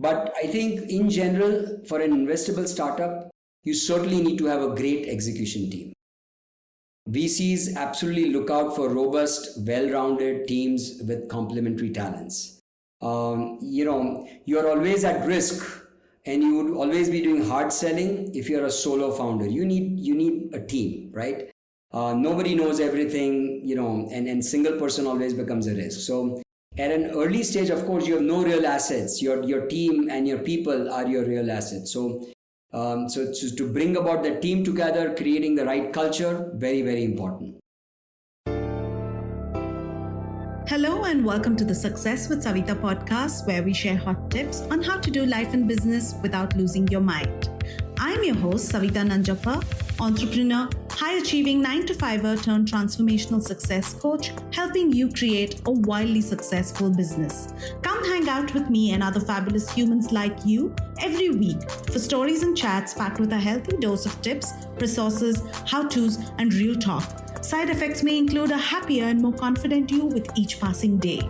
But I think in general, for an investable startup, you certainly need to have a great execution team. VCs absolutely look out for robust, well-rounded teams with complementary talents. You're always at risk, and you would always be doing hard selling if you're a solo founder. You need a team, right? Nobody knows everything, and single person always becomes a risk. So at an early stage, of course, you have no real assets. Your team and your people are your real assets. So to bring about the team together, creating the right culture, very, very important. Hello and welcome to the Success with Savita podcast, where we share hot tips on how to do life and business without losing your mind. I'm your host, Savita Nanjappa, entrepreneur, high-achieving 9-to-5er turned transformational success coach, helping you create a wildly successful business. Come hang out with me and other fabulous humans like you every week for stories and chats packed with a healthy dose of tips, resources, how-tos, and real talk. Side effects may include a happier and more confident you with each passing day.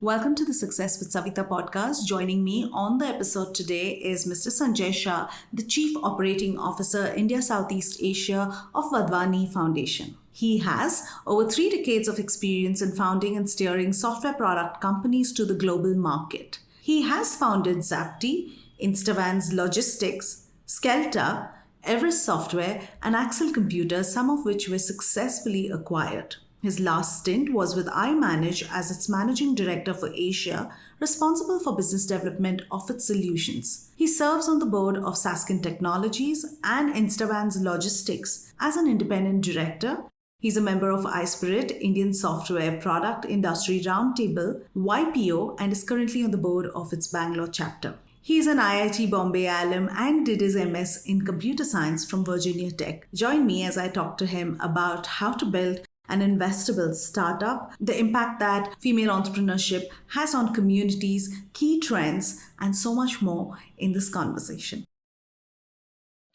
Welcome to the Success with Savita podcast. Joining me on the episode today is Mr. Sanjay Shah, the Chief Operating Officer, India Southeast Asia of Wadhwani Foundation. He has over 3 decades of experience in founding and steering software product companies to the global market. He has founded Zapty, Instavans Logistics, Skelta, Everest Software, and Accel Computers, some of which were successfully acquired. His last stint was with iManage as its managing director for Asia, responsible for business development of its solutions. He serves on the board of Sasken Technologies and Instavans Logistics as an independent director. He's a member of iSpirt, Indian Software Product Industry Roundtable, YPO, and is currently on the board of its Bangalore chapter. He is an IIT Bombay alum and did his MS in computer science from Virginia Tech. Join me as I talk to him about how to build an investable startup, the impact that female entrepreneurship has on communities, key trends, and so much more in this conversation.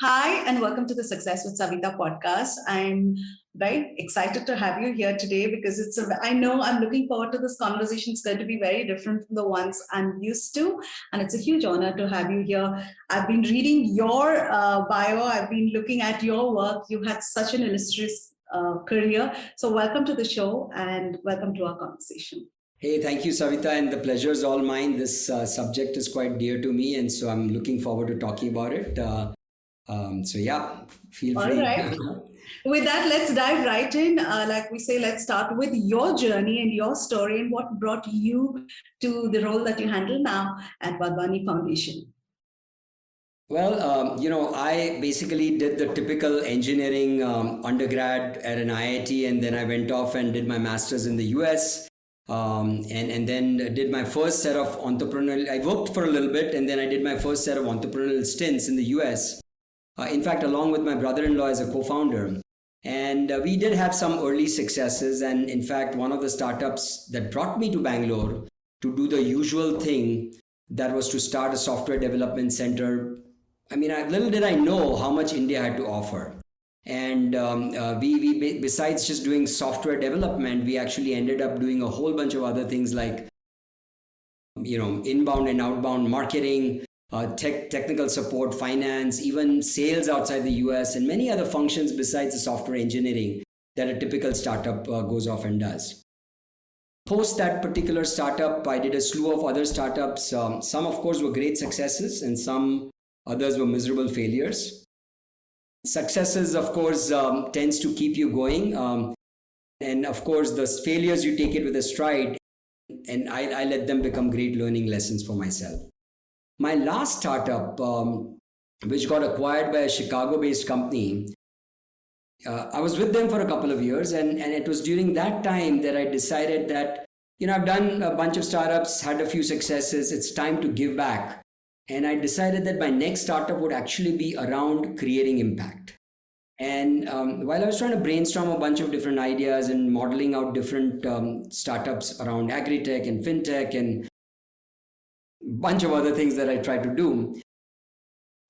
Hi, and welcome to the Success with Savita podcast. I'm very excited to have you here today because I know I'm looking forward to this conversation. It's going to be very different from the ones I'm used to. And it's a huge honor to have you here. I've been reading your bio. I've been looking at your work. You had such an illustrious career. So welcome to the show and welcome to our conversation. Hey, thank you, Savita, and the pleasure is all mine. This subject is quite dear to me, and so I'm looking forward to talking about it. Feel free. All right. With that, let's dive right in. Like we say, let's start with your journey and your story and what brought you to the role that you handle now at Wadhwani Foundation. Well, I basically did the typical engineering undergrad at an IIT, and then I went off and did my master's in the US, and then did my first set of entrepreneurial. I worked for a little bit, and then I did my first set of entrepreneurial stints in the US. In fact, along with my brother-in-law as a co-founder. And we did have some early successes. And in fact, one of the startups that brought me to Bangalore to do the usual thing, that was to start a software development center. Little did I know how much India had to offer. And we besides just doing software development, we actually ended up doing a whole bunch of other things like, inbound and outbound marketing, technical support, finance, even sales outside the US, and many other functions besides the software engineering that a typical startup goes off and does. Post that particular startup, I did a slew of other startups. Some, of course, were great successes and some others were miserable failures. Successes, of course, tends to keep you going. And of course, the failures, you take it with a stride, and I let them become great learning lessons for myself. My last startup, which got acquired by a Chicago-based company, I was with them for a couple of years, and it was during that time that I decided that, I've done a bunch of startups, had a few successes, it's time to give back. And I decided that my next startup would actually be around creating impact. And while I was trying to brainstorm a bunch of different ideas and modeling out different startups around agri-tech and fintech and bunch of other things that I try to do.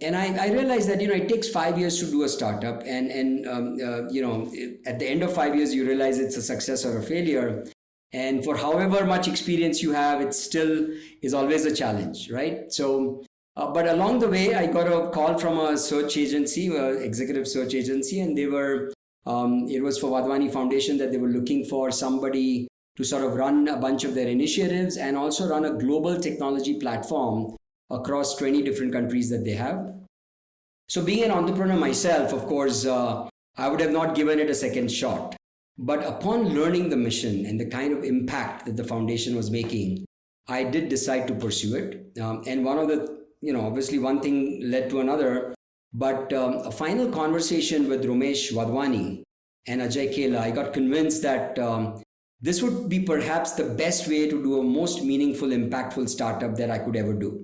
And I realized that, it takes 5 years to do a startup. And at the end of 5 years, you realize it's a success or a failure. And for however much experience you have, it still is always a challenge, right? So, but along the way, I got a call from a search agency, executive search agency, and it was for Wadhwani Foundation that they were looking for somebody to sort of run a bunch of their initiatives and also run a global technology platform across 20 different countries that they have. So being an entrepreneur myself, of course, I would have not given it a second shot. But upon learning the mission and the kind of impact that the foundation was making, I did decide to pursue it. And one of the, obviously one thing led to another, but a final conversation with Romesh Wadhwani and Ajay Kela, I got convinced that this would be perhaps the best way to do a most meaningful, impactful startup that I could ever do.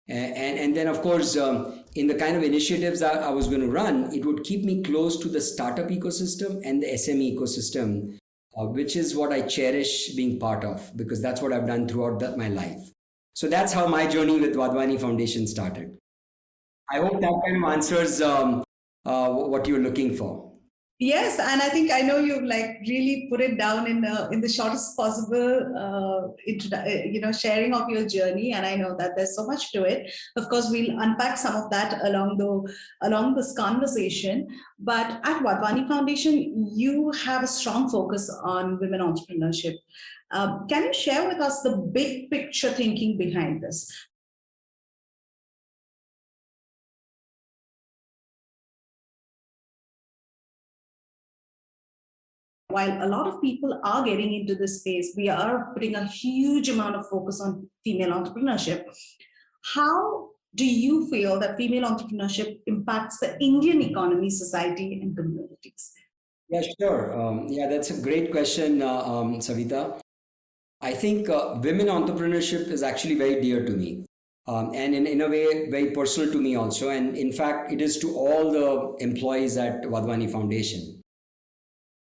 And then, of course, in the kind of initiatives that I was going to run, it would keep me close to the startup ecosystem and the SME ecosystem, which is what I cherish being part of, because that's what I've done throughout my life. So that's how my journey with Wadhwani Foundation started. I hope that kind of answers what you're looking for. Yes, and I think I know you've really put it down in the shortest possible, sharing of your journey, and I know that there's so much to it. Of course, we'll unpack some of that along this conversation. But at Wadhwani Foundation, you have a strong focus on women entrepreneurship. Can you share with us the big picture thinking behind this? While a lot of people are getting into this space, we are putting a huge amount of focus on female entrepreneurship. How do you feel that female entrepreneurship impacts the Indian economy, society, and communities? Yeah, sure. That's a great question, Savita. I think women entrepreneurship is actually very dear to me. And in a way, very personal to me also. And in fact, it is to all the employees at Wadhwani Foundation.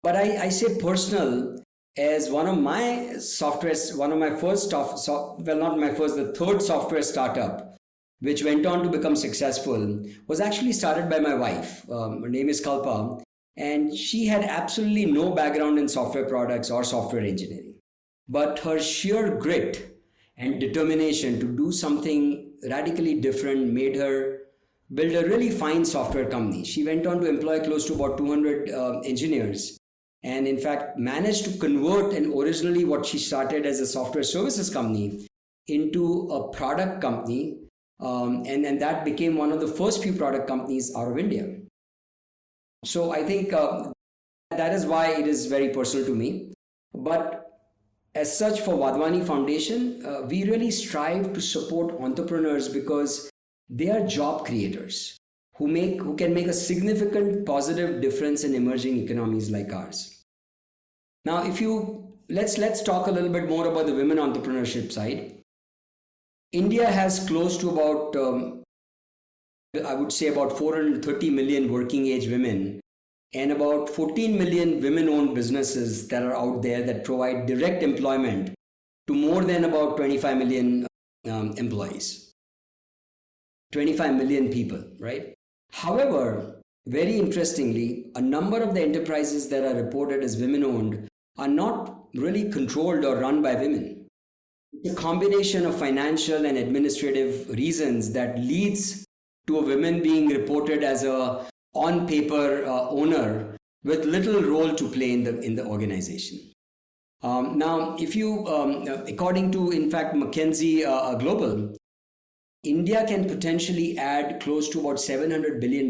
But I say personal as one of my softwares, one of my first, not my first, the third software startup, which went on to become successful, was actually started by my wife. Her name is Kalpa, and she had absolutely no background in software products or software engineering. But her sheer grit and determination to do something radically different made her build a really fine software company. She went on to employ close to about 200 engineers, and in fact managed to convert and originally what she started as a software services company into a product company, and that became one of the first few product companies out of India. So I think that is why it is very personal to me. But as such, for Wadhwani Foundation, we really strive to support entrepreneurs because they are job creators who can make a significant positive difference in emerging economies like ours. Now, let's talk a little bit more about the women entrepreneurship side. India has close to about, I would say about 430 million working age women and about 14 million women-owned businesses that are out there that provide direct employment to more than about 25 million employees. 25 million people, right? However, very interestingly, a number of the enterprises that are reported as women-owned are not really controlled or run by women. It's a combination of financial and administrative reasons that leads to a woman being reported as a on-paper owner with little role to play in the organization. Now, if you, according to, in fact, McKinsey Global, India can potentially add close to about $700 billion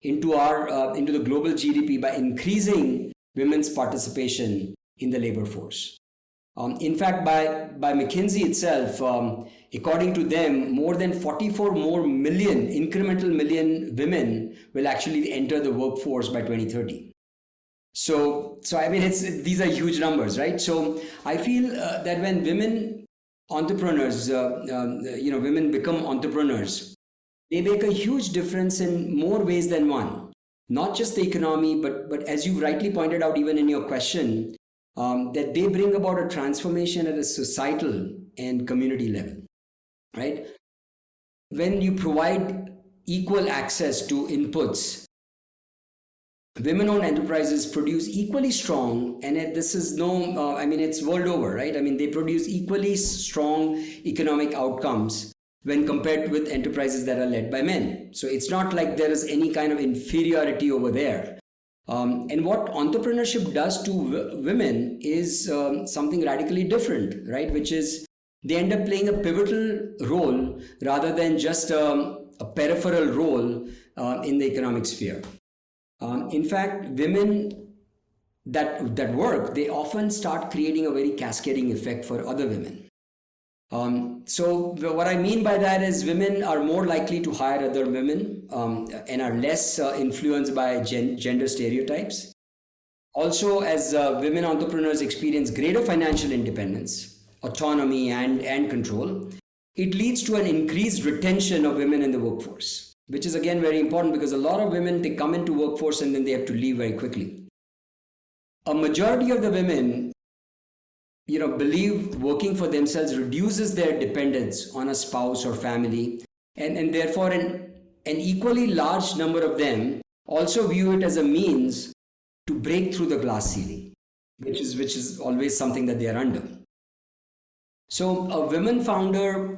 into the global GDP by increasing women's participation in the labor force. In fact, by McKinsey itself, according to them, more than 44 more million, incremental million women will actually enter the workforce by 2030. So I mean, these are huge numbers, right? So I feel that when women entrepreneurs, women become entrepreneurs, they make a huge difference in more ways than one. Not just the economy, but as you rightly pointed out, even in your question, that they bring about a transformation at a societal and community level, right? When you provide equal access to inputs women-owned enterprises produce equally strong, and this is no, it's world over, right? I mean, they produce equally strong economic outcomes when compared with enterprises that are led by men. So it's not like there is any kind of inferiority over there. And what entrepreneurship does to women is something radically different, right? Which is they end up playing a pivotal role rather than just a peripheral role in the economic sphere. In fact, women that work, they often start creating a very cascading effect for other women. So what I mean by that is women are more likely to hire other women and are less influenced by gender stereotypes. Also, as women entrepreneurs experience greater financial independence, autonomy, and control, it leads to an increased retention of women in the workforce, which is again very important because a lot of women, they come into workforce and then they have to leave very quickly. A majority of the women, believe working for themselves reduces their dependence on a spouse or family, and therefore an equally large number of them also view it as a means to break through the glass ceiling, which is always something that they are under. So a woman founder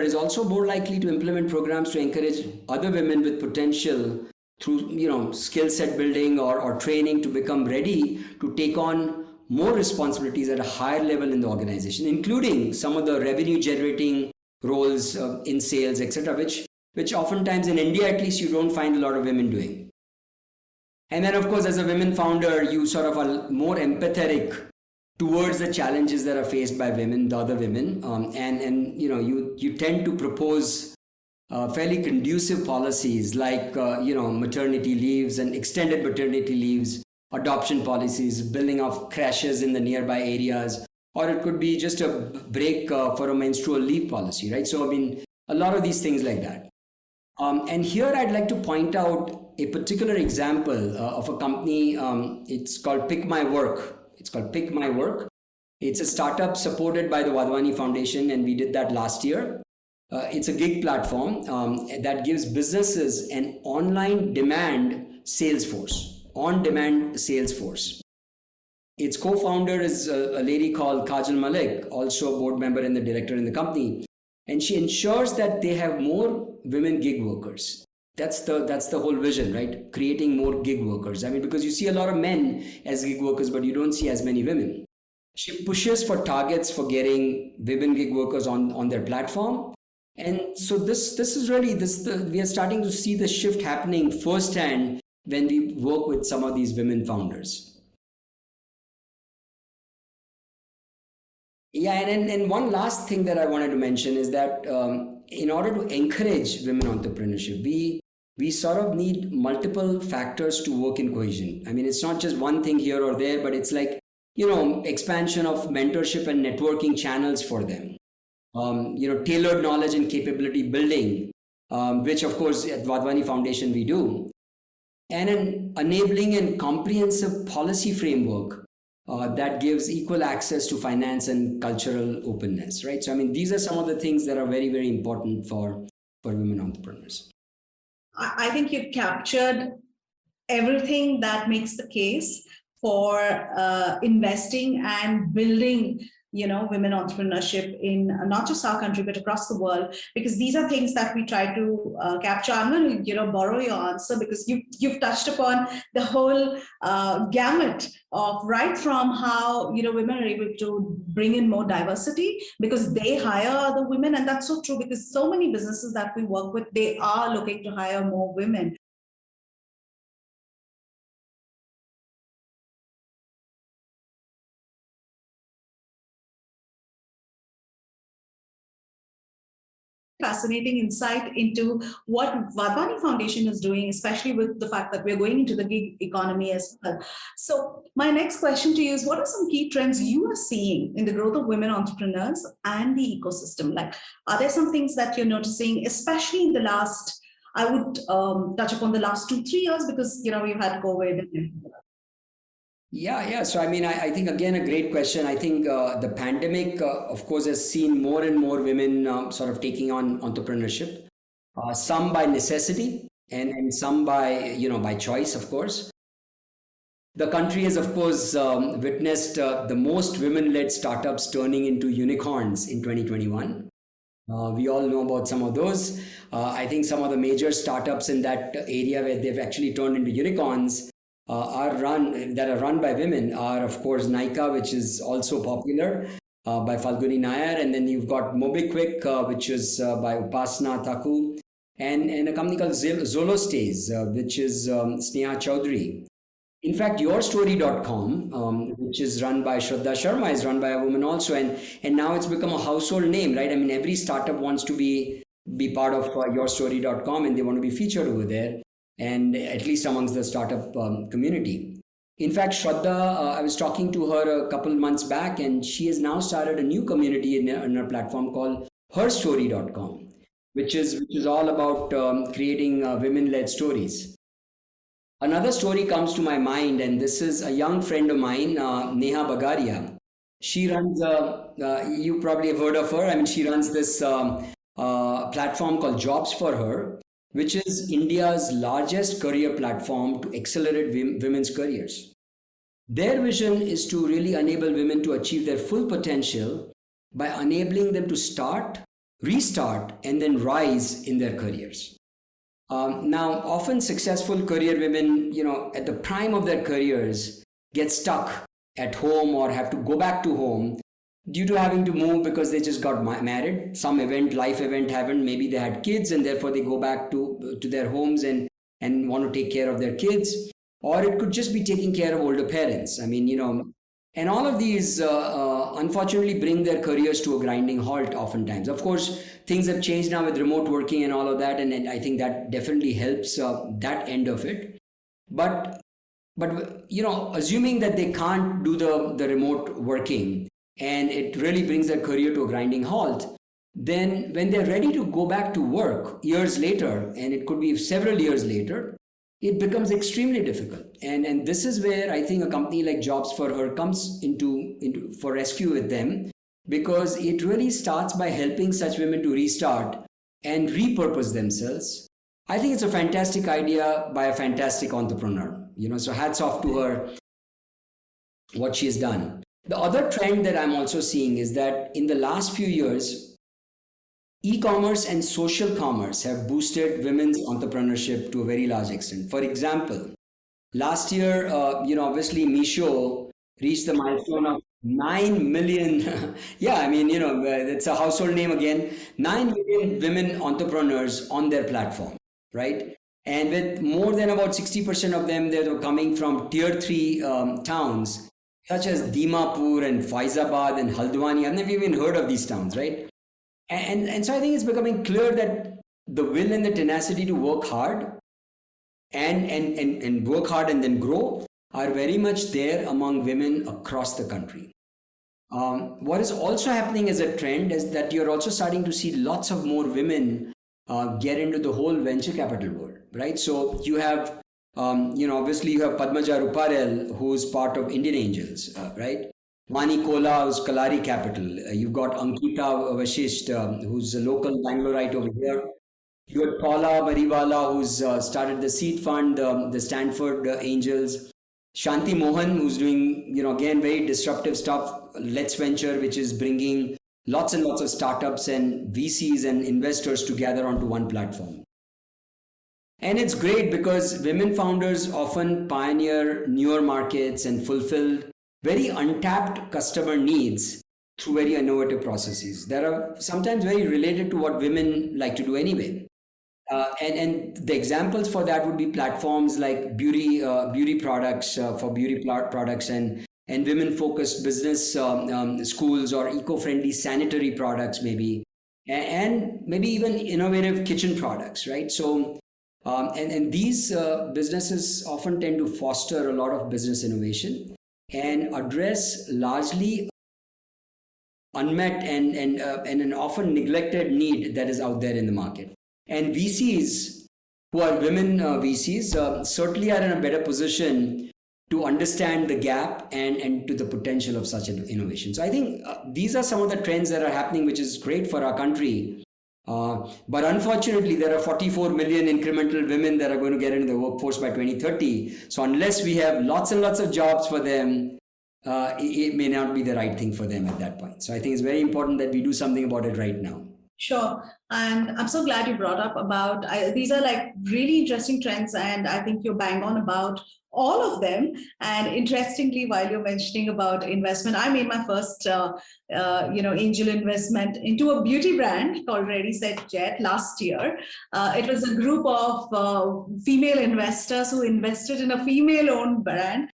is also more likely to implement programs to encourage other women with potential through skill set building or training to become ready to take on more responsibilities at a higher level in the organization, including some of the revenue generating roles in sales, etc., which oftentimes in India at least you don't find a lot of women doing. And then of course as a women founder you sort of are more empathetic towards the challenges that are faced by women, the other women, and you tend to propose fairly conducive policies like maternity leaves and extended maternity leaves, adoption policies, building of crashes in the nearby areas, or it could be just a break for a menstrual leave policy, right? So a lot of these things like that. And here I'd like to point out a particular example of a company. It's called Pick My Work. It's a startup supported by the Wadhwani Foundation, and we did that last year. It's a gig platform that gives businesses an on-demand sales force. Its co-founder is a lady called Kajal Malik, also a board member and the director in the company. And she ensures that they have more women gig workers. That's the whole vision, right? Creating more gig workers. Because you see a lot of men as gig workers, but you don't see as many women. She pushes for targets for getting women gig workers on their platform. And so this is really, we are starting to see the shift happening firsthand when we work with some of these women founders. Yeah, and one last thing that I wanted to mention is that in order to encourage women entrepreneurship, we sort of need multiple factors to work in cohesion. It's not just one thing here or there, but it's like, expansion of mentorship and networking channels for them. Tailored knowledge and capability building, which of course at Wadhwani Foundation we do, and an enabling and comprehensive policy framework that gives equal access to finance and cultural openness, right? So these are some of the things that are very, very important for women entrepreneurs. I think you've captured everything that makes the case for investing and building women entrepreneurship in not just our country, but across the world, because these are things that we try to capture. I'm going to, borrow your answer because you've touched upon the whole gamut of right from how, women are able to bring in more diversity because they hire the women. And that's so true because so many businesses that we work with, they are looking to hire more women. Fascinating insight into what Wadhwani Foundation is doing, especially with the fact that we're going into the gig economy as well. So my next question to you is, what are some key trends you are seeing in the growth of women entrepreneurs and the ecosystem? Like, are there some things that you're noticing, especially in the last, I would touch upon the last 2-3 years because, we've had COVID. Yeah. So, I think, again, a great question. I think the pandemic, of course, has seen more and more women sort of taking on entrepreneurship, some by necessity and some by choice, of course. The country has, of course, witnessed the most women-led startups turning into unicorns in 2021. We all know about some of those. I think some of the major startups in that area where they've actually turned into unicorns are run by women are, of course, Nykaa, which is also popular by Falguni Nayar, and then you've got MobiKwik, which is by Upasana Thaku, and a company called Zolostays, which is Sneha Chaudhary. In fact, yourstory.com, which is run by Shraddha Sharma, is run by a woman also, and now it's become a household name, right? I mean, every startup wants to be part of yourstory.com, and they want to be featured over there, and at least amongst the startup community. In fact, Shraddha, I was talking to her a couple months back, and she has now started a new community in her platform called herstory.com, which is all about creating women-led stories. Another story comes to my mind, and this is a young friend of mine, Neha Bagaria. She runs, you probably have heard of her. I mean, she runs this platform called Jobs for Her, which is India's largest career platform to accelerate women's careers. Their vision is to really enable women to achieve their full potential by enabling them to start, restart, and then rise in their careers. Now, often successful career women, at the prime of their careers, get stuck at home or have to go back to home due to having to move because they just got married. Some life event happened. Maybe they had kids and therefore they go back to their homes and want to take care of their kids. Or it could just be taking care of older parents. I mean, and all of these unfortunately bring their careers to a grinding halt oftentimes. Of course, things have changed now with remote working and all of that, and I think that definitely helps that end of it. But assuming that they can't do the remote working and it really brings their career to a grinding halt, then when they're ready to go back to work years later, and it could be several years later, it becomes extremely difficult. And this is where I think a company like Jobs for Her comes into for rescue with them, because it really starts by helping such women to restart and repurpose themselves. I think it's a fantastic idea by a fantastic entrepreneur. So hats off to her, what she has done. The other trend that I'm also seeing is that in the last few years, e-commerce and social commerce have boosted women's entrepreneurship to a very large extent. For example, last year, obviously Meesho reached the milestone of 9 million. Yeah, I mean, it's a household name again. 9 million women entrepreneurs on their platform, right? And with more than about 60% of them, they were coming from tier 3 towns, such as Dimapur and Faizabad and Haldwani. I've never even heard of these towns, right? And so I think it's becoming clear that the will and the tenacity to work hard and work hard and then grow are very much there among women across the country. What is also happening as a trend is that you're also starting to see lots of more women get into the whole venture capital world, right? So you have, obviously you have Padmaja Ruparel, who's part of Indian Angels, right? Mani Kola, who's Kalari Capital. You've got Ankita Vashisht, who's a local Bangaloreite over here. You got Paula Mariwala, who's started the seed fund, the Stanford Angels. Shanti Mohan, who's doing, again, very disruptive stuff. Let's Venture, which is bringing lots and lots of startups and VCs and investors together onto one platform. And it's great because women founders often pioneer newer markets and fulfill very untapped customer needs through very innovative processes that are sometimes very related to what women like to do anyway. And the examples for that would be platforms like beauty products for beauty products and women-focused business schools or eco-friendly sanitary products maybe, and maybe even innovative kitchen products, right? So, and these businesses often tend to foster a lot of business innovation and address largely unmet and an often neglected need that is out there in the market. And VCs, who are women VCs, certainly are in a better position to understand the gap and to the potential of such innovation. So I think these are some of the trends that are happening, which is great for our country. But unfortunately, there are 44 million incremental women that are going to get into the workforce by 2030. So unless we have lots and lots of jobs for them, it may not be the right thing for them at that point. So I think it's very important that we do something about it right now. Sure. And I'm so glad you brought up about these are like really interesting trends, and I think you're bang on about all of them. And interestingly, while you're mentioning about investment, I made my first angel investment into a beauty brand called Ready Set Jet last year. It was a group of female investors who invested in a female-owned brand.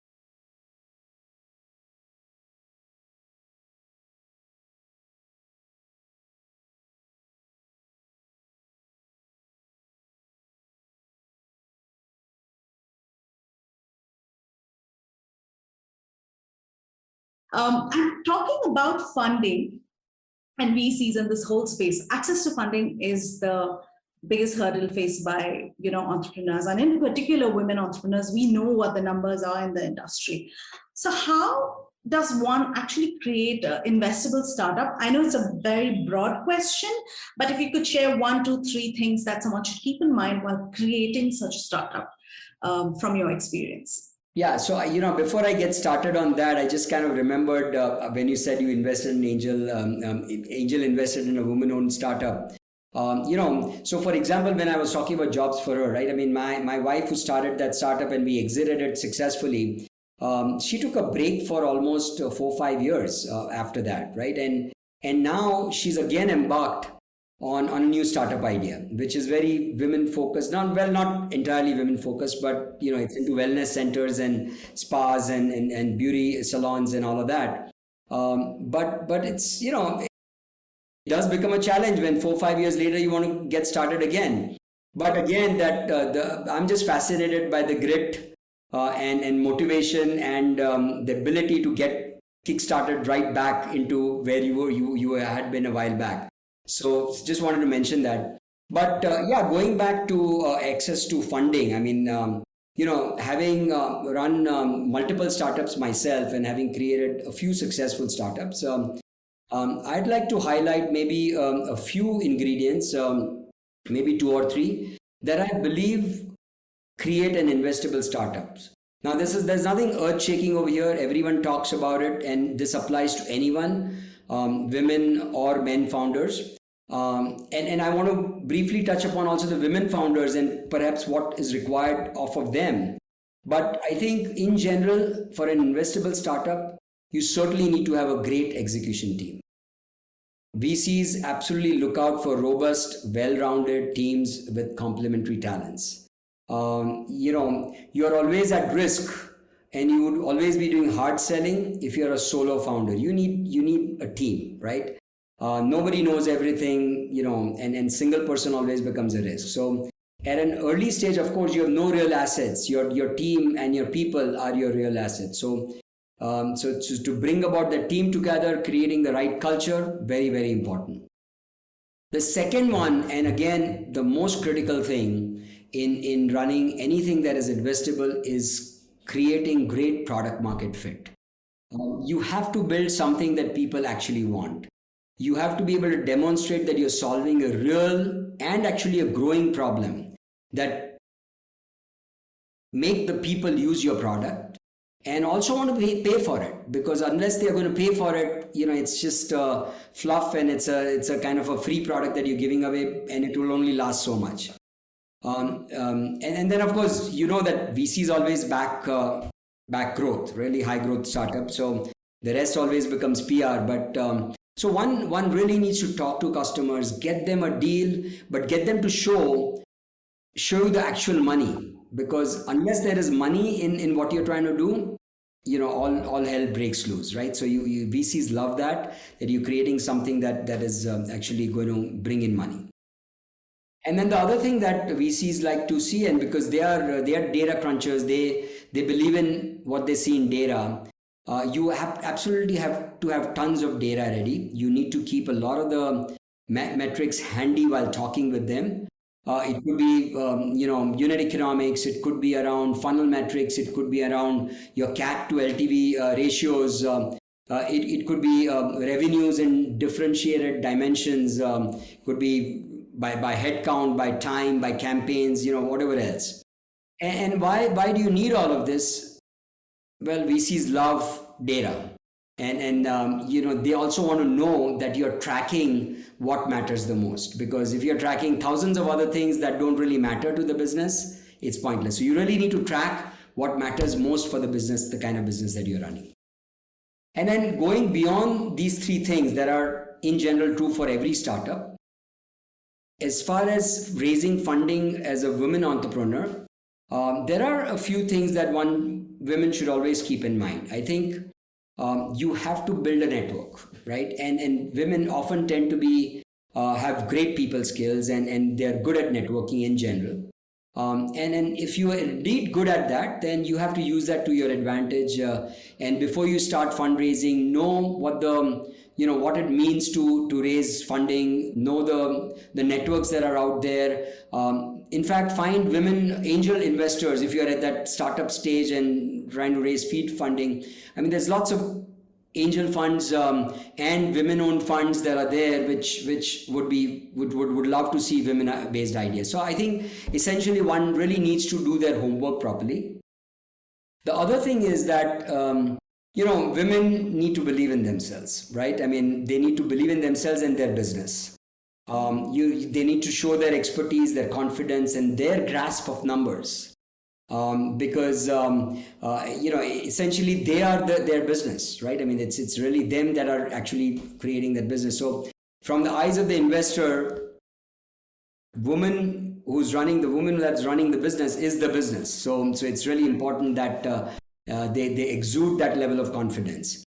And talking about funding and VCs in this whole space, access to funding is the biggest hurdle faced by entrepreneurs, and in particular women entrepreneurs. We know what the numbers are in the industry. So how does one actually create an investable startup? I know it's a very broad question, but if you could share 1, 2, 3 things that someone should keep in mind while creating such a startup from your experience. Yeah, so before I get started on that, I just kind of remembered when you said you invested in Angel invested in a woman-owned startup. So for example, when I was talking about jobs for her, right? I mean, my wife who started that startup and we exited it successfully, she took a break for almost 4 or 5 years after that, right? And now she's again embarked on a new startup idea, which is very women focused. Not entirely women focused, but it's into wellness centers and spas and beauty salons and all of that. But it's it does become a challenge when 4 or 5 years later you want to get started again. But again, I'm just fascinated by the grit and motivation and the ability to get kickstarted right back into where you had been a while back. So just wanted to mention that. But going back to access to funding, I mean, having run multiple startups myself and having created a few successful startups, I'd like to highlight maybe a few ingredients, maybe 2 or 3, that I believe create an investable startups. Now, there's nothing earth-shaking over here. Everyone talks about it, and this applies to anyone, women or men founders. And I want to briefly touch upon also the women founders and perhaps what is required of them. But I think in general, for an investable startup, you certainly need to have a great execution team. VCs absolutely look out for robust, well-rounded teams with complementary talents. You're always at risk, and you would always be doing hard selling if you're a solo founder. You need a team, right? Nobody knows everything, and single person always becomes a risk. So at an early stage, of course, you have no real assets. Your team and your people are your real assets. So to bring about the team together, creating the right culture, very, very important. The second one, and again, the most critical thing in running anything that is investable, is creating great product market fit. You have to build something that people actually want. You have to be able to demonstrate that you're solving a real and actually a growing problem that make the people use your product and also want to pay for it, because unless they're going to pay for it, it's just fluff, and it's a kind of a free product that you're giving away, and it will only last so much. And then of course, that VCs always back growth, really high growth startups. So the rest always becomes PR. But so one really needs to talk to customers, get them a deal, but get them to show you the actual money, because unless there is money in what you're trying to do, all hell breaks loose, right? So you VCs love that you're creating something that is actually going to bring in money. And then the other thing that VCs like to see, and because they are data crunchers, they believe in what they see in data. You absolutely have to have tons of data ready. You need to keep a lot of the metrics handy while talking with them. It could be, unit economics. It could be around funnel metrics. It could be around your CAC to LTV ratios. It could be revenues in differentiated dimensions. Could be by head count, by time, by campaigns, whatever else. And why do you need all of this? Well, VCs love data, and they also want to know that you're tracking what matters the most, because if you're tracking thousands of other things that don't really matter to the business, it's pointless. So you really need to track what matters most for the business, the kind of business that you're running. And then going beyond these three things that are in general true for every startup, as far as raising funding as a women entrepreneur, there are a few things that women should always keep in mind. I think you have to build a network, right? And women often tend to be have great people skills, and they're good at networking in general. And if you are indeed good at that, then you have to use that to your advantage. And before you start fundraising, know what what it means to raise funding. Know the networks that are out there. In fact, find women angel investors if you are at that startup stage and trying to raise seed funding. I mean, there's lots of angel funds and women-owned funds that are there, which would love to see women-based ideas. So I think essentially one really needs to do their homework properly. The other thing is that women need to believe in themselves, right? I mean, they need to believe in themselves and their business. They need to show their expertise, their confidence, and their grasp of numbers. Because essentially they are their business, right? I mean, it's really them that are actually creating that business. So from the eyes of the investor, the woman that's running the business is the business. So it's really important that they exude that level of confidence.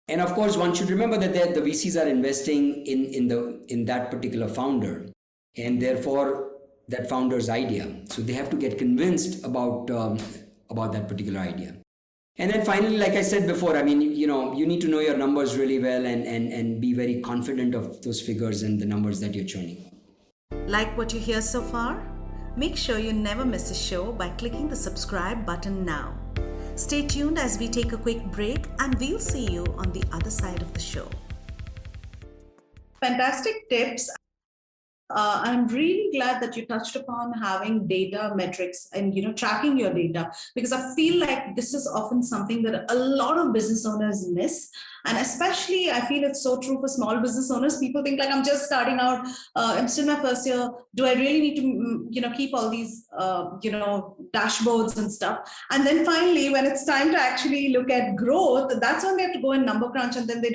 And of course, one should remember that the VCs are investing in that particular founder, and therefore that founder's idea. So they have to get convinced about that particular idea. And then finally, like I said before, I mean, you need to know your numbers really well and be very confident of those figures and the numbers that you're churning. Like what you hear so far? Make sure you never miss a show by clicking the subscribe button now. Stay tuned as we take a quick break, and we'll see you on the other side of the show. Fantastic tips. I'm really glad that you touched upon having data metrics and tracking your data, because I feel like this is often something that a lot of business owners miss. And especially, I feel it's so true for small business owners. People think like, I'm just starting out. I'm still in my first year. Do I really need to, keep all these, dashboards and stuff? And then finally, when it's time to actually look at growth, that's when they have to go and number crunch, and then they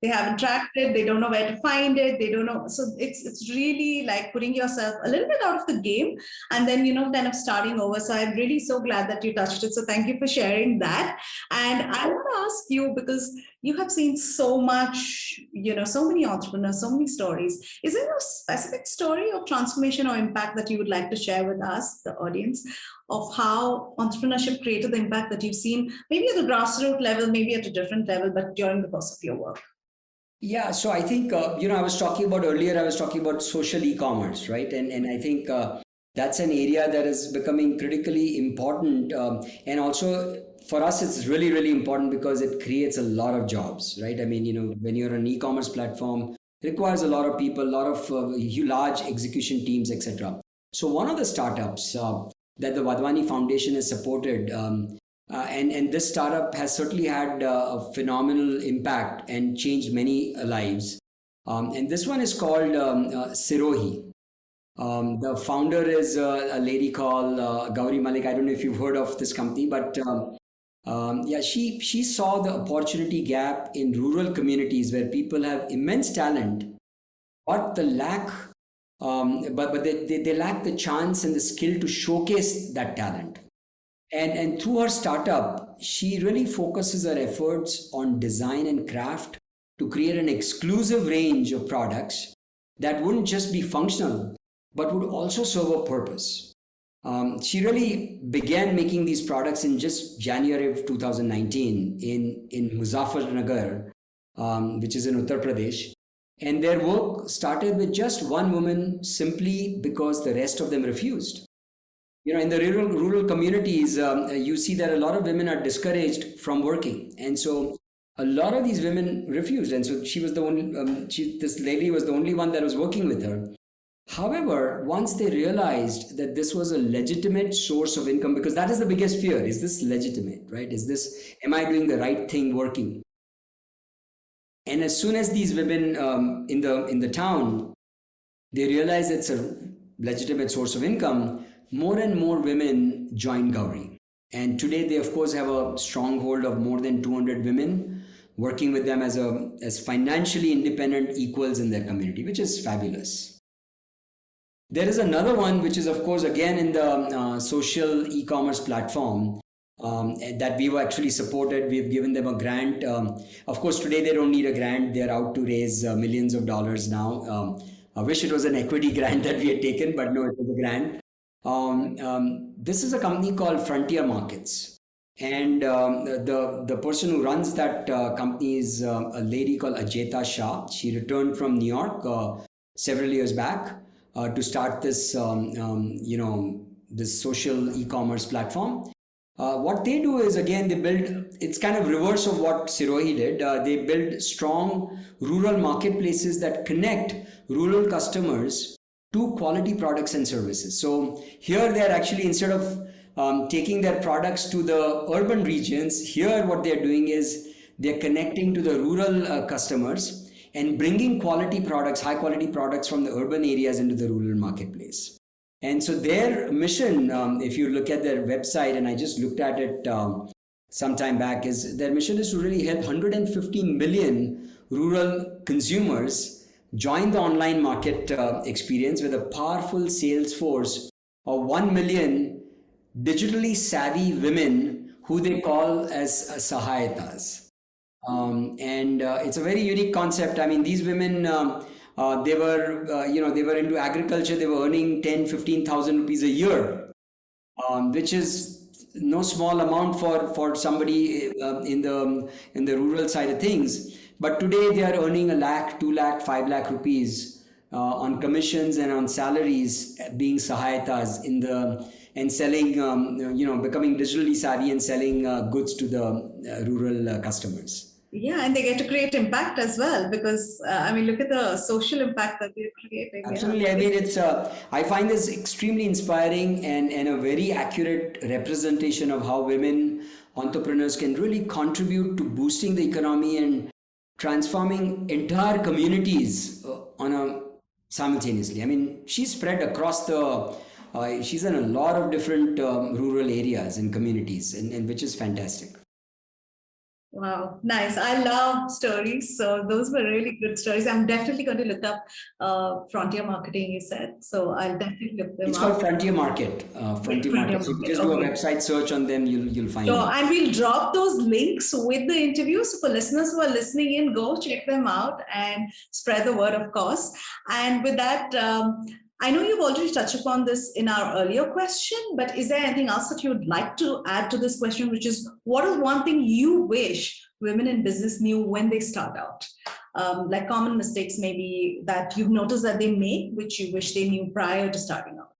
haven't tracked it. They don't know where to find it. They don't know. So it's really like putting yourself a little bit out of the game, and then, kind of starting over. So I'm really so glad that you touched it. So thank you for sharing that. And I want to ask you, because you have seen so much, so many entrepreneurs, so many stories. Is there a specific story of transformation or impact that you would like to share with us, the audience, of how entrepreneurship created the impact that you've seen, maybe at the grassroots level, maybe at a different level, but during the course of your work? Yeah, so I think, I was talking about social e-commerce, right? And I think that's an area that is becoming critically important. And also for us, it's really, really important because it creates a lot of jobs, right? I mean, when you're an e-commerce platform, it requires a lot of people, a lot of large execution teams, etc. So one of the startups that the Wadhwani Foundation has supported, and this startup has certainly had a phenomenal impact and changed many lives. And this one is called Sirohi. The founder is a lady called Gauri Malik. I don't know if you've heard of this company, but she saw the opportunity gap in rural communities where people have immense talent, but they lack the chance and the skill to showcase that talent. And through her startup, she really focuses her efforts on design and craft to create an exclusive range of products that wouldn't just be functional, but would also serve a purpose. She really began making these products in just January of 2019 in Muzaffarnagar, which is in Uttar Pradesh. And their work started with just one woman simply because the rest of them refused. In the rural communities, you see that a lot of women are discouraged from working. And so a lot of these women refused, and so she was the only. This lady was the only one that was working with her. However, once they realized that this was a legitimate source of income, because that is the biggest fear: is this legitimate, right? Am I doing the right thing, working? And as soon as these women in the town, they realized it's a legitimate source of income, more and more women joined Gauri. And today they, of course, have a stronghold of more than 200 women working with them as financially independent equals in their community, which is fabulous. There is another one, which is, of course, again in the social e-commerce platform that we've actually supported. We've given them a grant. Of course, today they don't need a grant. They're out to raise millions of dollars now. I wish it was an equity grant that we had taken, but no, it was a grant. This is a company called Frontier Markets. And the person who runs that company is a lady called Ajeta Shah. She returned from New York several years back to start this, this social e-commerce platform. What they do is, again, they build, it's kind of reverse of what Sirohi did. They build strong rural marketplaces that connect rural customers to quality products and services. So here they're actually, instead of taking their products to the urban regions, here what they're doing is they're connecting to the rural customers and bringing quality products, high quality products from the urban areas into the rural marketplace. And so their mission, if you look at their website, and I just looked at it some time back, is their mission is to really help 150 million rural consumers join the online market experience with a powerful sales force of 1 million digitally savvy women who they call as sahayatas. It's a very unique concept. I mean, these women, they were into agriculture. They were earning 10,000-15,000 rupees a year, which is no small amount for somebody in the rural side of things. But today they are earning 1 lakh, 2 lakh, 5 lakh rupees on commissions and on salaries, being sahayatas and selling, becoming digitally savvy and selling goods to the rural customers. Yeah, and they get to create impact as well, because look at the social impact that they're creating. Absolutely. Yeah. I mean, it's I find this extremely inspiring and a very accurate representation of how women entrepreneurs can really contribute to boosting the economy and transforming entire communities simultaneously. I mean, she's spread across she's in a lot of different rural areas and communities, and which is fantastic. Wow, nice. I love stories. So those were really good stories. I'm definitely going to look up Frontier Marketing, you said. So I'll definitely look them up. It's called Frontier Market. Frontier Market. So if you just do a website search on them, you'll find it. And we'll drop those links with the interview. So for listeners who are listening in, go check them out and spread the word, of course. And with that, I know you've already touched upon this in our earlier question, but is there anything else that you'd like to add to this question, which is, what is one thing you wish women in business knew when they start out? Like common mistakes maybe that you've noticed that they make, which you wish they knew prior to starting out.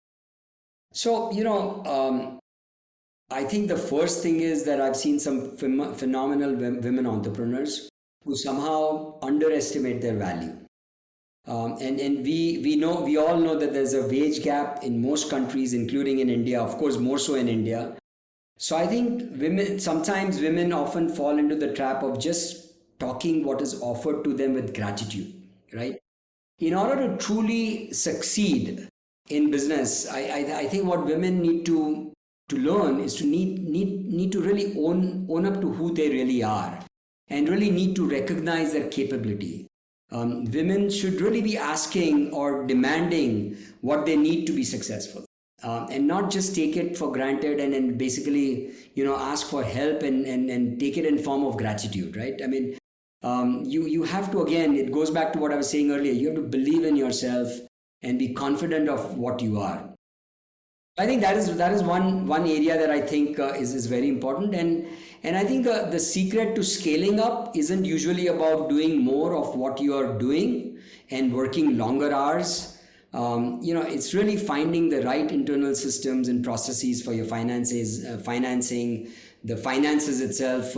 So, I think the first thing is that I've seen some phenomenal women entrepreneurs who somehow underestimate their value. And we all know that there's a wage gap in most countries, including in India, of course, more so in India. So I think sometimes women often fall into the trap of just talking what is offered to them with gratitude, right? In order to truly succeed in business, I think what women need to learn is to need to really own up to who they really are, and really need to recognize their capability. Women should really be asking or demanding what they need to be successful, and not just take it for granted and basically, ask for help and take it in form of gratitude, right? I mean, you have to, again, it goes back to what I was saying earlier. You have to believe in yourself and be confident of what you are. I think that is one area that I think is very important, and I think the secret to scaling up isn't usually about doing more of what you are doing and working longer hours. It's really finding the right internal systems and processes for your financing, the finances itself,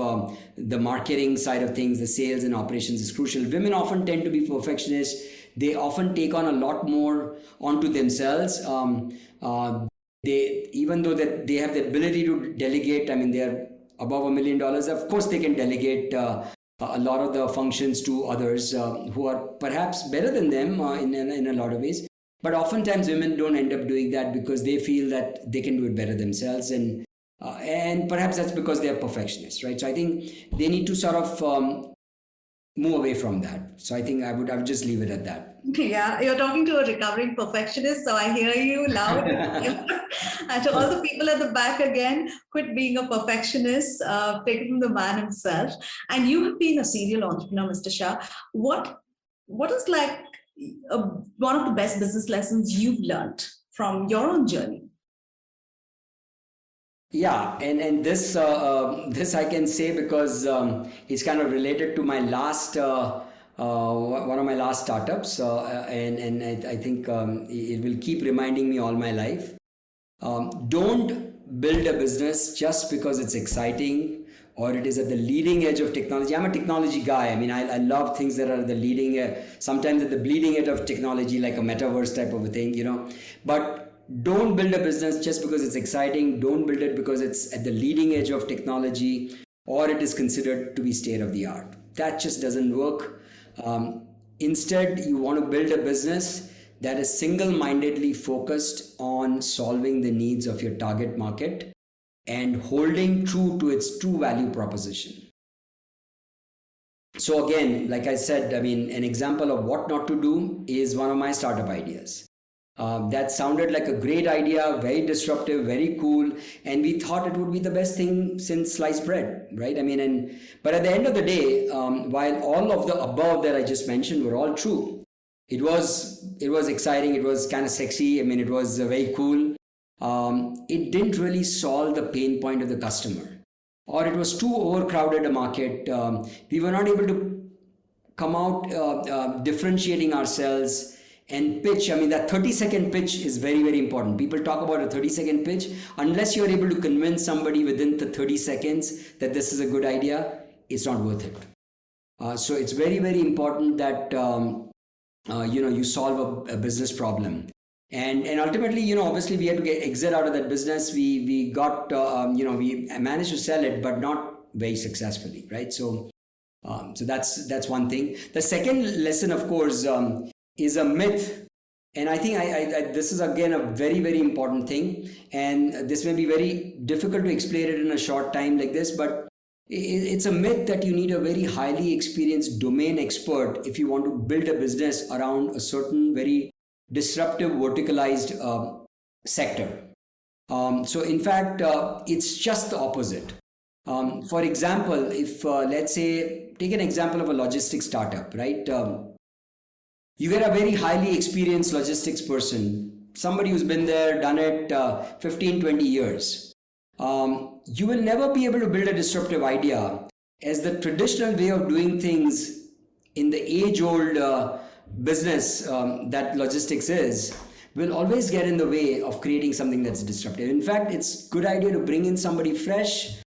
the marketing side of things, the sales and operations is crucial. Women often tend to be perfectionists. They often take on a lot more onto themselves. They, even though that they have the ability to delegate, I mean, they are above $1 million. Of course, they can delegate a lot of the functions to others who are perhaps better than them in a lot of ways. But oftentimes women don't end up doing that because they feel that they can do it better themselves, and perhaps that's because they are perfectionists, right? So I think they need to sort of move away from that. So I think I would just leave it at that. Yeah, you're talking to a recovering perfectionist, so I hear you loud and clear. And to all the people at the back again, quit being a perfectionist, take it from the man himself. And you have been a serial entrepreneur, Mr. Shah. What is like one of the best business lessons you've learned from your own journey? Yeah, and this I can say because it's kind of related to my last one of my last startups, and I think it will keep reminding me all my life. Don't build a business just because it's exciting or it is at the leading edge of technology. I'm a technology guy. I mean, I love things that are at the leading, sometimes at the bleeding edge of technology, like a metaverse type of a thing, you know. But don't build a business just because it's exciting. Don't build it because it's at the leading edge of technology or it is considered to be state of the art. That just doesn't work. Instead, you want to build a business that is single-mindedly focused on solving the needs of your target market and holding true to its true value proposition. So again, like I said, I mean, an example of what not to do is one of my startup ideas. That sounded like a great idea, very disruptive, very cool, and we thought it would be the best thing since sliced bread, right? I mean, but at the end of the day, while all of the above that I just mentioned were all true, it was exciting, it was kind of sexy. I mean, it was very cool. It didn't really solve the pain point of the customer, or it was too overcrowded a market. We were not able to come out differentiating ourselves and pitch. I mean, that 30-second pitch is very, very important. People talk about a 30-second pitch. Unless you're able to convince somebody within the 30 seconds that this is a good idea, it's not worth it. So it's very, very important that you solve a business problem. And ultimately, obviously we had to exit out of that business. We got, we managed to sell it, but not very successfully, right? So that's one thing. The second lesson, of course, is a myth. And I think this is again a very, very important thing. And this may be very difficult to explain it in a short time like this, but it's a myth that you need a very highly experienced domain expert if you want to build a business around a certain very disruptive verticalized sector. So in fact, it's just the opposite. For example, if let's say, take an example of a logistics startup, right? You get a very highly experienced logistics person, somebody who's been there, done it 15, 20 years. You will never be able to build a disruptive idea, as the traditional way of doing things in the age-old business that logistics is will always get in the way of creating something that's disruptive. In fact, it's a good idea to bring in somebody fresh,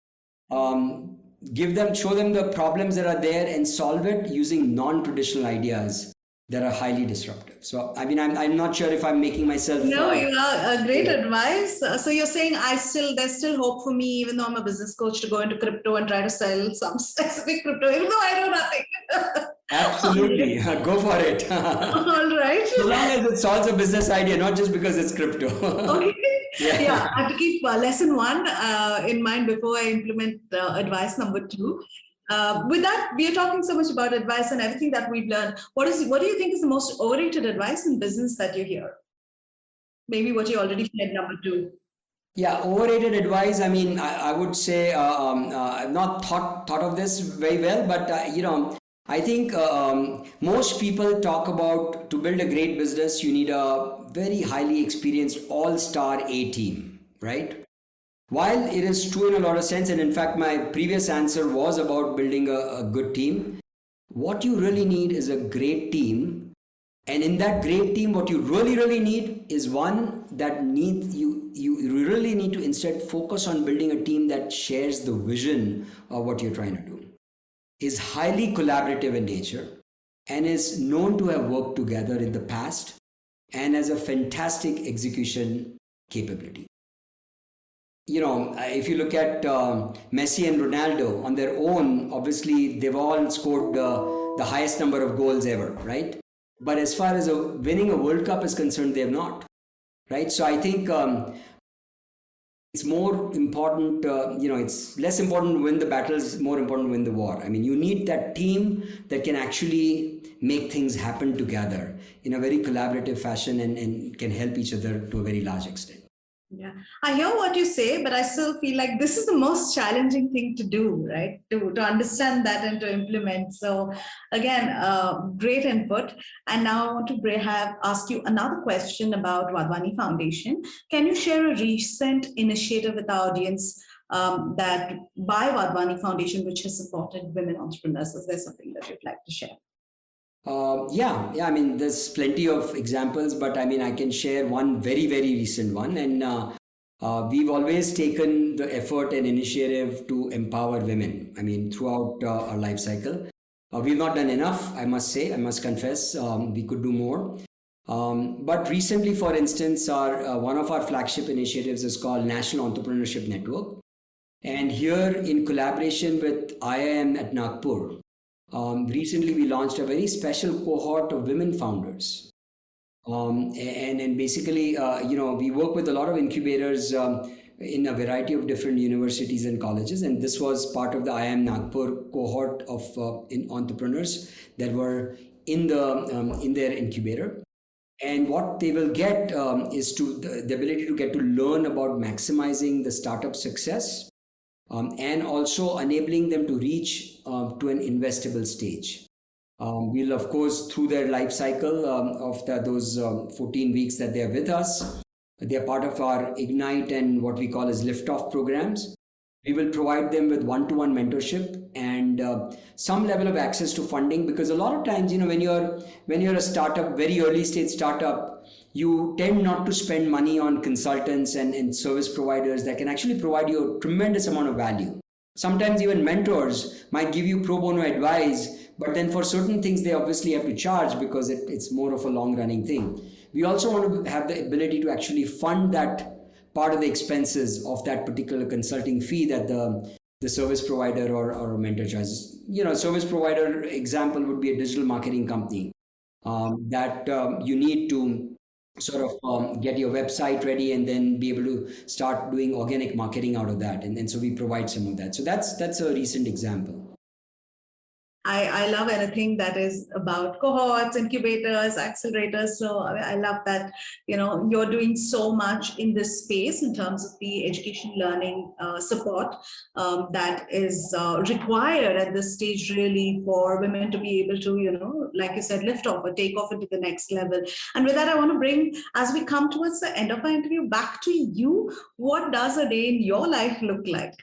show them the problems that are there and solve it using non-traditional ideas that are highly disruptive. So, I mean, I'm not sure if I'm making myself... No, you are great advice. So you're saying there's still hope for me, even though I'm a business coach, to go into crypto and try to sell some specific crypto, even though I know nothing. Absolutely. Go for it. All right. As long as it solves a business idea, not just because it's crypto. Okay. Yeah. I have to keep lesson 1 in mind before I implement advice number 2. With that, we are talking so much about advice and everything that we've learned. What do you think is the most overrated advice in business that you hear? Maybe what you already said, number 2. Yeah, overrated advice. I mean, I would say I've not thought of this very well, but I think most people talk about, to build a great business, you need a very highly experienced all-star A team, right? While it is true in a lot of sense, and in fact, my previous answer was about building a good team, what you really need is a great team And in that great team, what you really need is one that you really need to instead focus on building a team that shares the vision of what you're trying to do, is highly collaborative in nature, and is known to have worked together in the past and has a fantastic execution capability. If you look at Messi and Ronaldo on their own, obviously they've all scored the highest number of goals ever, right? But as far as winning a World Cup is concerned, they have not, right? So I think it's more important, it's less important to win the battles, more important to win the war. I mean, you need that team that can actually make things happen together in a very collaborative fashion and can help each other to a very large extent. Yeah, I hear what you say, but I still feel like this is the most challenging thing to do, right? To understand that and to implement. So again, great input. And now I want to ask you another question about Wadhwani Foundation. Can you share a recent initiative with our audience that by Wadhwani Foundation, which has supported women entrepreneurs? Is there something that you'd like to share? Yeah. I mean, there's plenty of examples, but I mean, I can share one very, very recent one. And we've always taken the effort and initiative to empower women. I mean, throughout our life cycle, we've not done enough, I must say, I must confess, we could do more. But recently, for instance, one of our flagship initiatives is called National Entrepreneurship Network. And here, in collaboration with IIM at Nagpur, recently we launched a very special cohort of women founders. And basically, we work with a lot of incubators in a variety of different universities and colleges. And this was part of the IIM Nagpur cohort of entrepreneurs that were in their incubator. And what they will get is the ability to get to learn about maximizing the startup success, and also enabling them to reach to an investable stage. We'll, of course, through their life cycle of those 14 weeks that they are with us, they are part of our Ignite and what we call as Liftoff programs. We will provide them with one-to-one mentorship and some level of access to funding, because a lot of times, when you're a startup, very early stage startup, you tend not to spend money on consultants and service providers that can actually provide you a tremendous amount of value. Sometimes even mentors might give you pro bono advice, but then for certain things they obviously have to charge because it's more of a long running thing. We also want to have the ability to actually fund that part of the expenses of that particular consulting fee that the service provider or a mentor charges. Service provider example would be a digital marketing company that you need to sort of get your website ready and then be able to start doing organic marketing out of that. And so we provide some of that. So that's a recent example. I love anything that is about cohorts, incubators, accelerators. So I love that, you're doing so much in this space in terms of the education learning support that is required at this stage really for women to be able to, like you said, lift off or take off into the next level. And with that, I want to bring, as we come towards the end of our interview, back to you. What does a day in your life look like?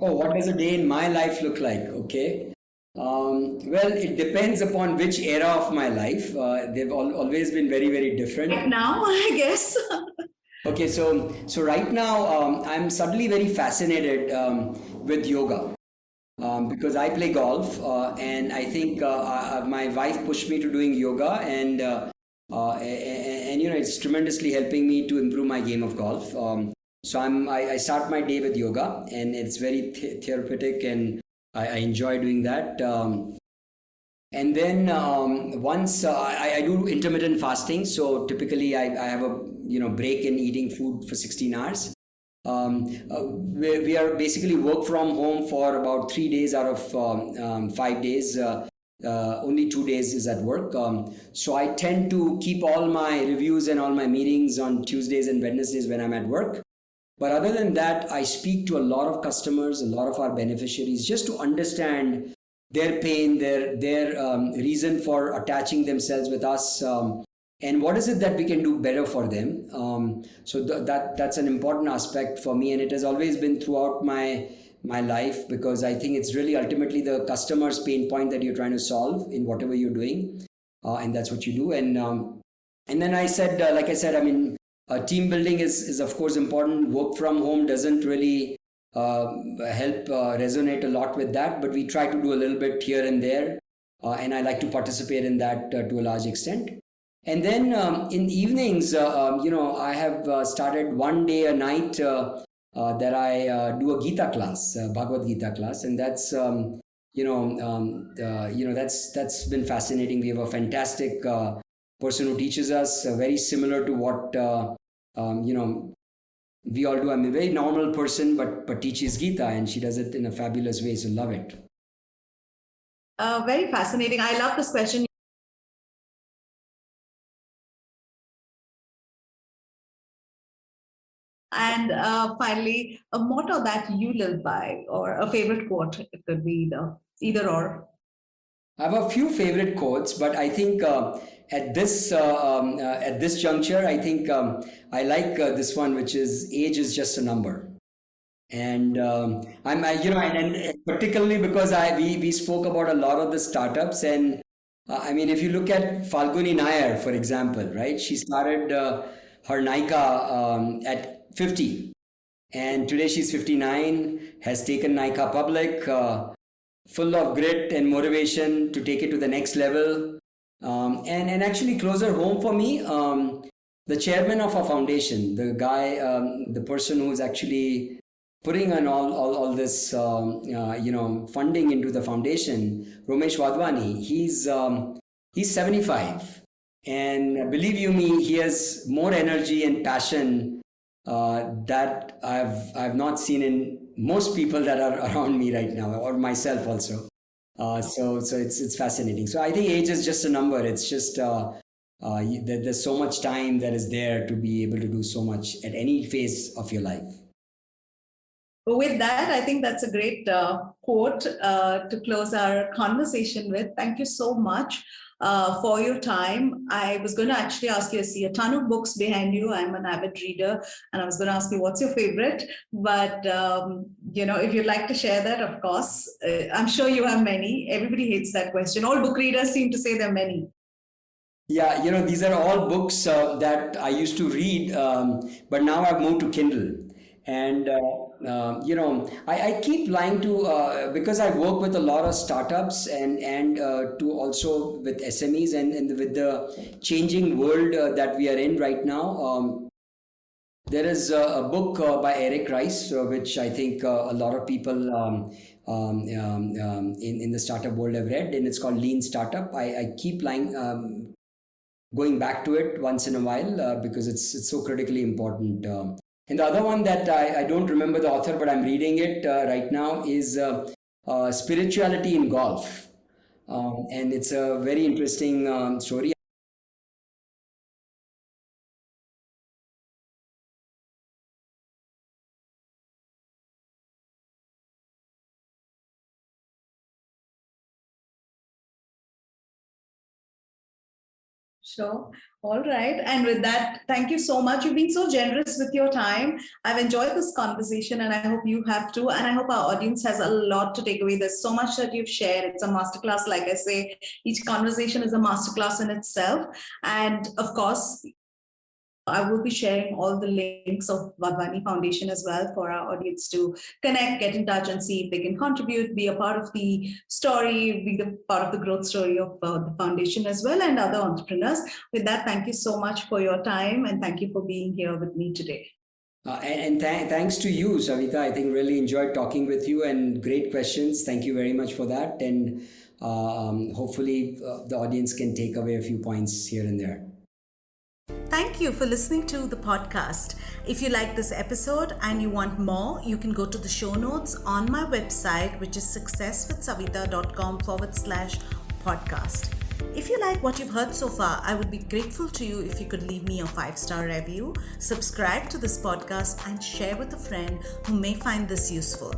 Oh, what does a day in my life look like? Okay. Well, it depends upon which era of my life. They've always been very, very different. Right now, I guess. Okay, so right now I'm suddenly very fascinated with yoga because I play golf and I think my wife pushed me to doing yoga and it's tremendously helping me to improve my game of golf. So I start my day with yoga and it's very therapeutic and I enjoy doing that. And then once I do intermittent fasting. So typically I have a break in eating food for 16 hours. We are basically work from home for about 3 days out of 5 days. Only 2 days is at work. So I tend to keep all my reviews and all my meetings on Tuesdays and Wednesdays when I'm at work. But other than that, I speak to a lot of customers, a lot of our beneficiaries, just to understand their pain, their reason for attaching themselves with us, and what is it that we can do better for them. So that's an important aspect for me, and it has always been throughout my life, because I think it's really ultimately the customer's pain point that you're trying to solve in whatever you're doing. and that's what you do. And then I said, like I said, I mean, team building is of course important. Work from home doesn't really help resonate a lot with that, but we try to do a little bit here and there, and I like to participate in that to a large extent. And then in evenings, I have started one day a night that I do a Gita class, Bhagavad Gita class, and that's that's been fascinating. We have a fantastic person who teaches us, very similar to what we all do. I'm a very normal person, but teaches Gita, and she does it in a fabulous way. So love it. Very fascinating. I love this question. And finally, a motto that you live by, or a favorite quote. It could be either or. I have a few favorite quotes, but I think at this juncture, I think I like this one, which is "Age is just a number." And and particularly because we spoke about a lot of the startups, and I mean, if you look at Falguni Nair, for example, right? She started her Nykaa at 50, and today she's 59, has taken Nykaa public, full of grit and motivation to take it to the next level. And actually closer home for me, the chairman of our foundation, the guy, the person who's actually putting on all this funding into the foundation, Romesh Wadhwani, he's 75, and believe you me, he has more energy and passion that I've not seen in most people that are around me right now, or myself also. So it's fascinating. So I think age is just a number. It's just there's so much time that is there to be able to do so much at any phase of your life. With that, I think that's a great quote to close our conversation with. Thank you so much for your time. I was going to actually ask you, I see a ton of books behind you. I'm an avid reader, and I was going to ask you what's your favorite. But, if you'd like to share that, of course, I'm sure you have many. Everybody hates that question. All book readers seem to say there are many. Yeah, these are all books that I used to read, but now I've moved to Kindle. And I keep lying to because I work with a lot of startups and to also with SMEs and with the changing world that we are in right now. There is a book by Eric Rice, which I think a lot of people in the startup world have read, and it's called Lean Startup. I keep going back to it once in a while because it's so critically important. And the other one that I don't remember the author, but I'm reading it right now, is Spirituality in Golf. And it's a very interesting story. Sure. All right. And with that, thank you so much. You've been so generous with your time. I've enjoyed this conversation, and I hope you have too. And I hope our audience has a lot to take away. There's so much that you've shared. It's a masterclass. Like I say, each conversation is a masterclass in itself. And of course, I will be sharing all the links of Wadhwani Foundation as well for our audience to connect, get in touch, and see if they can contribute, be a part of the story, be the part of the growth story of the foundation as well, and other entrepreneurs. With that, thank you so much for your time, and thank you for being here with me today. Thanks to you, Savita. I think really enjoyed talking with you, and great questions. Thank you very much for that. And hopefully the audience can take away a few points here and there. Thank you for listening to the podcast. If you like this episode and you want more, you can go to the show notes on my website, which is successwithsavita.com/podcast. If you like what you've heard so far, I would be grateful to you if you could leave me a 5-star review, subscribe to this podcast, and share with a friend who may find this useful.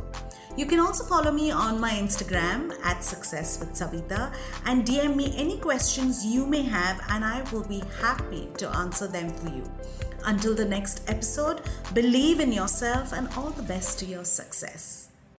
You can also follow me on my Instagram at @successwithsavita and DM me any questions you may have, and I will be happy to answer them for you. Until the next episode, believe in yourself and all the best to your success.